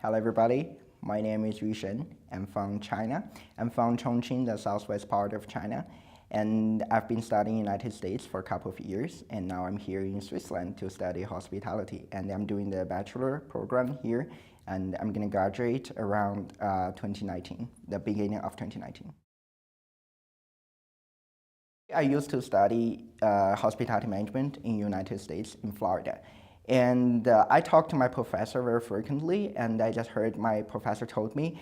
Hello everybody, my name is Yusheng. I'm from China. I'm from Chongqing, the southwest part of China. And I've been studying in the United States for a couple of years, and now I'm here in Switzerland to study hospitality. And I'm doing the Bachelor program here, and I'm going to graduate around 2019, the beginning of 2019. I used to study hospitality management in the United States, in Florida. And I talked to my professor very frequently, and I just heard my professor told me,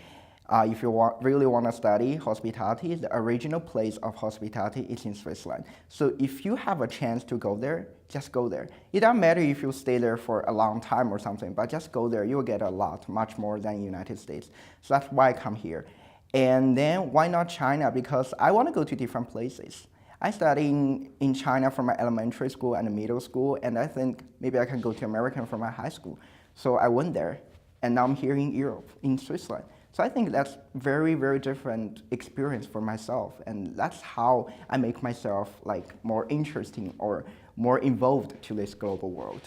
if you really want to study hospitality, the original place of hospitality is in Switzerland. So if you have a chance to go there, just go there. It doesn't matter if you stay there for a long time or something, but just go there. You'll get a lot, much more than the United States. So that's why I come here. And then why not China? Because I want to go to different places. I studied in China from my elementary school and middle school, and I think maybe I can go to America from my high school. So I went there, and now I'm here in Europe, in Switzerland. So I think that's very, very different experience for myself, and that's how I make myself like more interesting or more involved to this global world.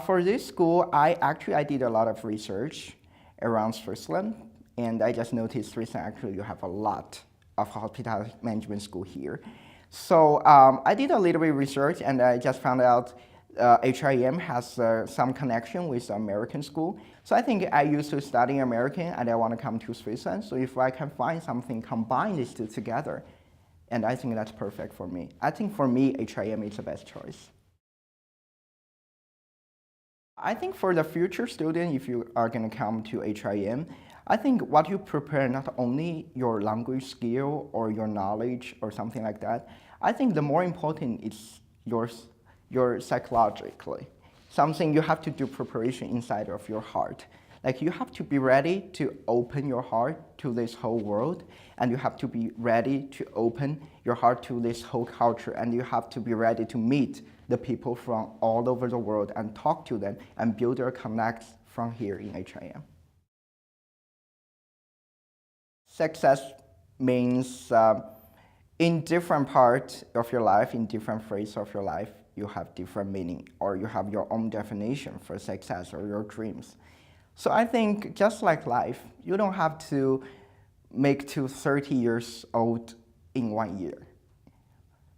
For this school, I did a lot of research around Switzerland, and I just noticed Switzerland actually you have a lot of hospitality management school here. So I did a little bit of research, and I just found out HIM has some connection with the American school. So I think I used to study American, and I want to come to Switzerland. So if I can find something, combine these two together, and I think that's perfect for me. I think for me, HIM is the best choice. I think for the future student, if you are going to come to HIM, I think what you prepare, not only your language skill or your knowledge or something like that, I think the more important is your psychologically. Something you have to do preparation inside of your heart. Like you have to be ready to open your heart to this whole world, and you have to be ready to open your heart to this whole culture, and you have to be ready to meet the people from all over the world and talk to them and build your connects from here in HIM. Success means in different parts of your life, in different phases of your life, you have different meaning, or you have your own definition for success or your dreams. So I think just like life, you don't have to make to 30 years old in 1 year.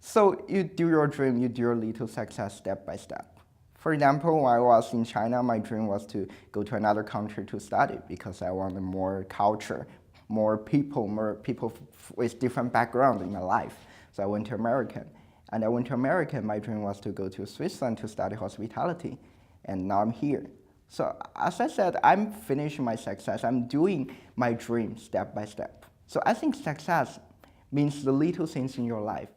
So you do your dream, you do your little success step by step. For example, when I was in China, my dream was to go to another country to study because I wanted more culture, more people with different backgrounds in my life. So I went to America. And I went to America, my dream was to go to Switzerland to study hospitality. And now I'm here. So as I said, I'm finishing my success. I'm doing my dream step by step. So I think success means the little things in your life.